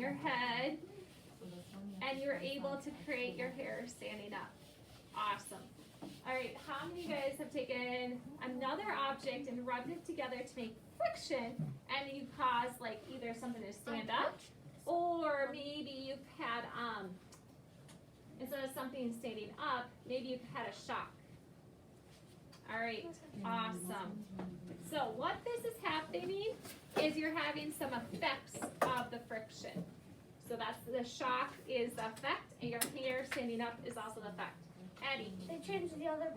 your head, and you're able to create your hair standing up. Awesome. All right, how many of you guys have taken another object and rubbed it together to make friction, and you cause like either something to stand up, or maybe you've had, instead of something standing up, maybe you've had a shock. All right, awesome. So what this is happening is you're having some effects of the friction. So that's the shock is the effect, and your hair standing up is also the effect. Eddie. They changed the other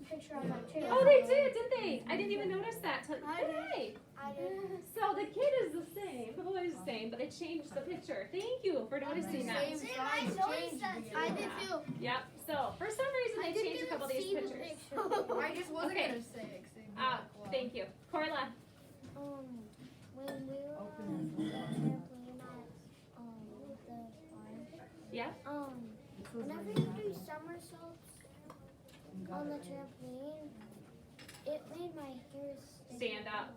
picture on my too. Oh, they didn't they? I didn't even notice that till today. I did. So the kid is the same, the boy is the same, but they changed the picture. Thank you for noticing that. I noticed that too. I did too. Yep. So for some reason they changed a couple of these pictures. I just wasn't Okay. gonna say. Thank you, Corla. When we were on the trampoline at the farm. Yeah. Whenever you do somersaults on the trampoline, it made my hair Stand up.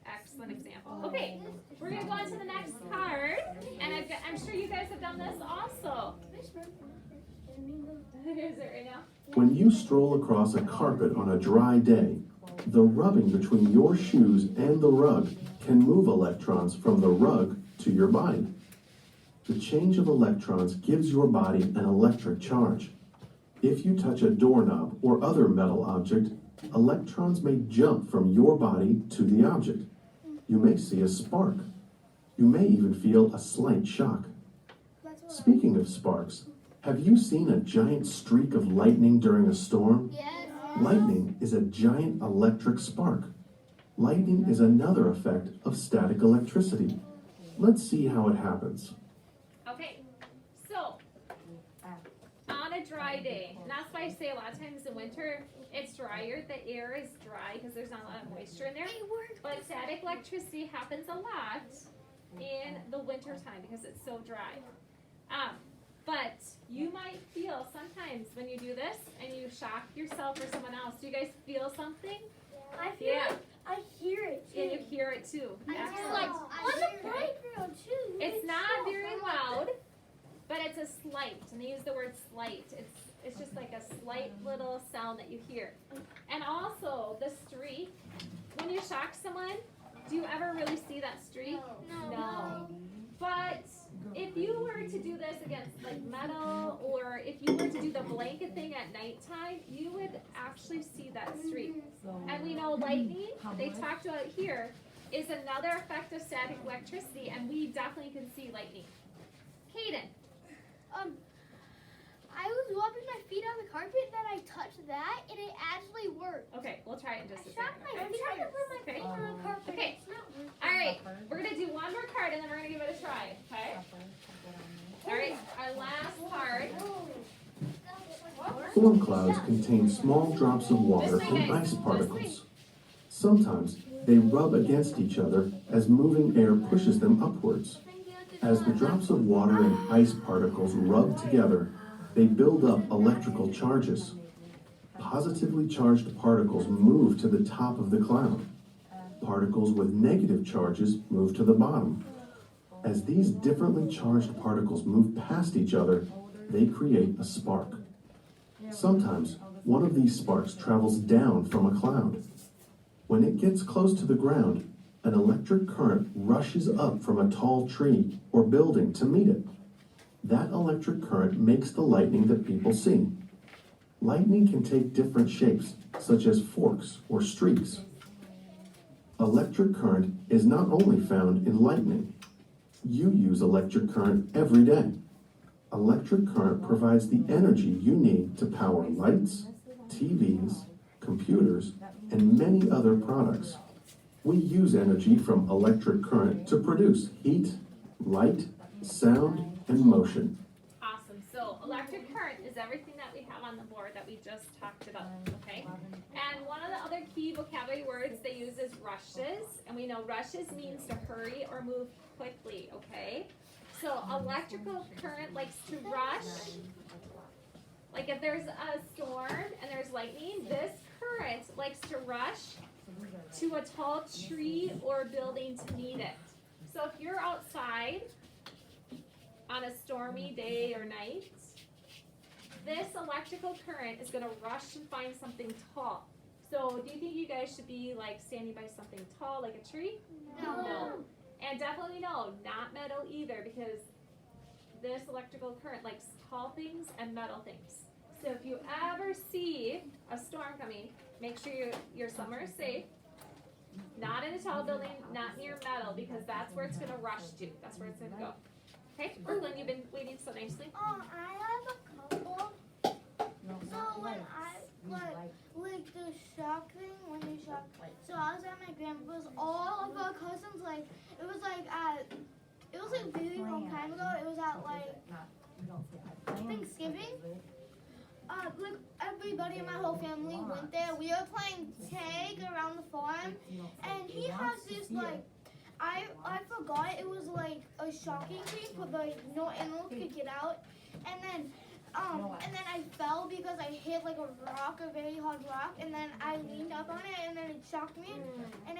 Excellent example. Okay, we're gonna go on to the next card, and I'm sure you guys have done this also. Is it right now? When you stroll across a carpet on a dry day, the rubbing between your shoes and the rug can move electrons from the rug to your body. The change of electrons gives your body an electric charge. If you touch a doorknob or other metal object, electrons may jump from your body to the object. You may see a spark. You may even feel a slight shock. Speaking of sparks, have you seen a giant streak of lightning during a storm? Yes. Lightning is a giant electric spark. Lightning is another effect of static electricity. Let's see how it happens. Okay, so on a dry day, and that's why I say a lot of times in winter it's drier. The air is dry because there's not a lot of moisture in there. But static electricity happens a lot in the winter time because it's so dry. But you might feel sometimes when you do this and you shock yourself or someone else. Do you guys feel something? I feel it. I hear it too. And you hear it too. Excellent. Like on the playground too. It's not very loud, but it's a slight, and they use the word slight. It's just like a slight little sound that you hear. And also the streak, when you shock someone, do you ever really see that streak? No. But if you were to do this against like metal, or if you were to do the blanket thing at nighttime, you would actually see that streak. And we know lightning, they talked about it here, is another effect of static electricity, and we definitely can see lightning. Kaden. I was rubbing my feet on the carpet, then I touched that, and it actually worked. Okay, we'll try it in just a I'm second. trying to put my Okay. feet on the carpet. Okay. It's not working. All right, we're gonna do one more card, and then we're gonna give it a try. Okay. All right, our last card. Storm clouds contain small drops of water and ice particles. Sometimes they rub against each other as moving air pushes them upwards. As the drops of water and ice particles rub together, they build up electrical charges. Positively charged particles move to the top of the cloud. Particles with negative charges move to the bottom. As these differently charged particles move past each other, they create a spark. Sometimes one of these sparks travels down from a cloud. When it gets close to the ground, an electric current rushes up from a tall tree or building to meet it. That electric current makes the lightning that people see. Lightning can take different shapes, such as forks or streaks. Electric current is not only found in lightning. You use electric current every day. Electric current provides the energy you need to power lights, TVs, computers, and many other products. We use energy from electric current to produce heat, light, sound, and motion. Awesome. So electric current is everything that we have on the board that we just talked about, okay? And one of the other key vocabulary words they use is rushes, and we know rushes means to hurry or move quickly, okay? So electrical current likes to rush. Like if there's a storm and there's lightning, this current likes to rush to a tall tree or building to meet it. So if you're outside on a stormy day or night, this electrical current is gonna rush and find something tall. So do you think you guys should be like standing by something tall, like a tree? No. And definitely no, not metal either, because this electrical current likes tall things and metal things. So if you ever see a storm coming, make sure your summer is safe. Not in a tall building, not near metal, because that's where it's gonna rush to. That's where it's gonna go. Okay, Brooklyn, you've been waiting so nicely. I have a couple. So when I like the shock thing, when they shock. So I was at my grandpa's. All of our cousins it was really long time ago. It was at Thanksgiving. Everybody in my whole family went there. We were playing tag around the farm, and he has this I forgot it was like a shocking thing, but no animal could get out, and then I fell because I hit like a rock, a very hard rock, and then I leaned up on it, and then it shocked me, and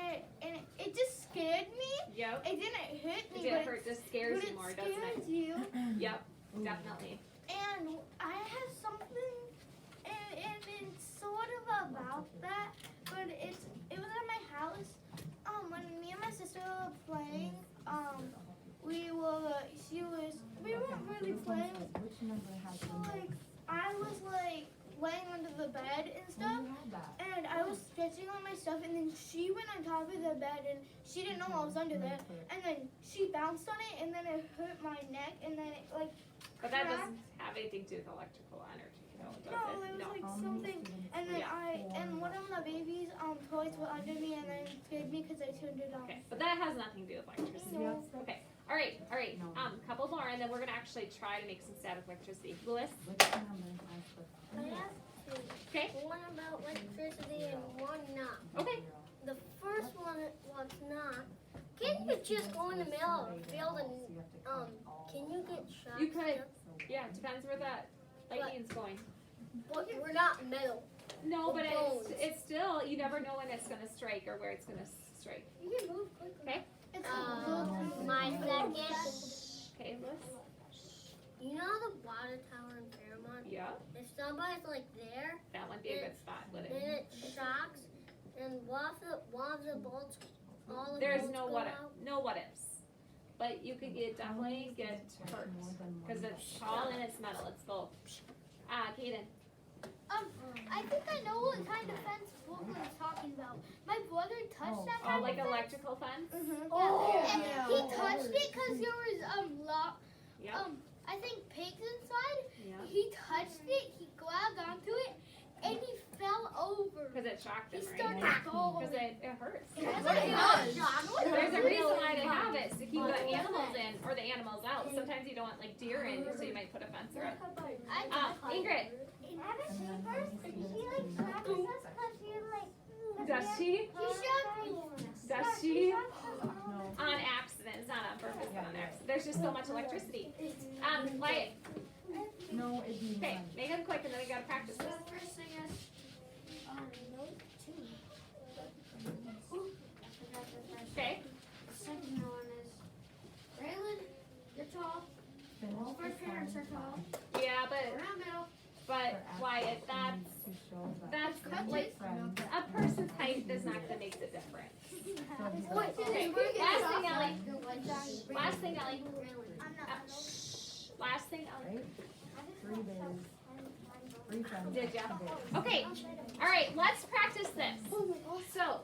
it just scared me. Yep. It didn't hit me, It just scares you more, doesn't it? You. Yep, definitely. And I have something, and it's sort of about that, but it was at my house. When me and my sister were playing, we weren't really playing. So I was laying under the bed and stuff, and I was stretching on my stuff, and then she went on top of the bed, and she didn't know I was under there, and then she bounced on it, and then it hurt my neck, and then it But that doesn't have anything to do with electrical energy, No, does it? it was something, and then and one of the baby's toys were under me, and then it scared me because I turned it off. Okay, but that has nothing to do with electricity. No. Okay, all right. Couple more, and then we're gonna actually try to make some static electricity. Lewis? Okay. One about electricity and one not. Okay. The first one was not. Can you just go in the middle of the field and can you get shot? You could. Yeah, it depends where that lightning's going. But we're not metal. No, but it's still, you never know when it's gonna strike or where it's gonna strike. You can move quickly. Okay. My second. Okay, Lewis? You know the water tower in Fairmont? Yeah. If somebody's there, That would be a good spot, would then it? it shocks, and one of the bolts, all the There's bolts no go what out. no what ifs. But you could definitely get hurt. Because it's tall and it's metal. It's both. Kaden. I think I know what kind of fence Brooklyn's talking about. My brother touched that kind Oh, like of fence. electrical fence? And he touched it because there was Yeah. I think pigs inside. Yeah. He touched it, he grabbed onto it, and he fell over. Because it shocked He him, started right? falling. Because it hurts. There's There's a reason why they have it, to keep the animals in, or the animals out. Sometimes you don't want deer in, so you might put a fence around. Ingrid. Does she? Does she? On accident. It's not on purpose, but on accident. There's just so much electricity. Wyatt. No, it'd be Okay, make them quick and then we gotta practice this. First thing is, Okay? second one is, Raylan, you're tall. All of our parents are tall. Yeah, We're not middle. but Wyatt, that's like, a person's height is not gonna make the difference. Okay, last thing, Ellie. I'm not. Shh. Last thing, Ellie. 3 days. 3 times. Did ya? Okay, alright, let's practice this. So,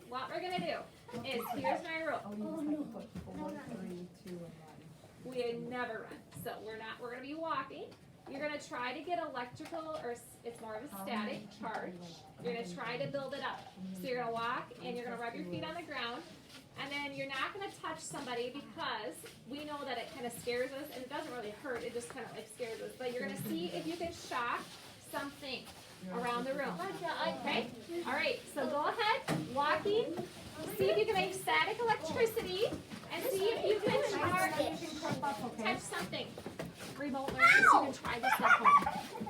what we're gonna do is, here's my rule. Oh, you just have to put 4, 3, 2, and 1. We never run. So we're gonna be walking. You're gonna try to get electrical, or it's more of a static charge. You're gonna try to build it up. So you're gonna walk and you're gonna rub your feet on the ground. And then you're not gonna touch somebody because we know that it kind of scares us, and it doesn't really hurt, it just kind of scares us. But you're gonna see if you can shock something around the room. Okay? Alright, so go ahead, walking, see if you can make static electricity, and see if you can touch something. Remote learners, you can try this at home.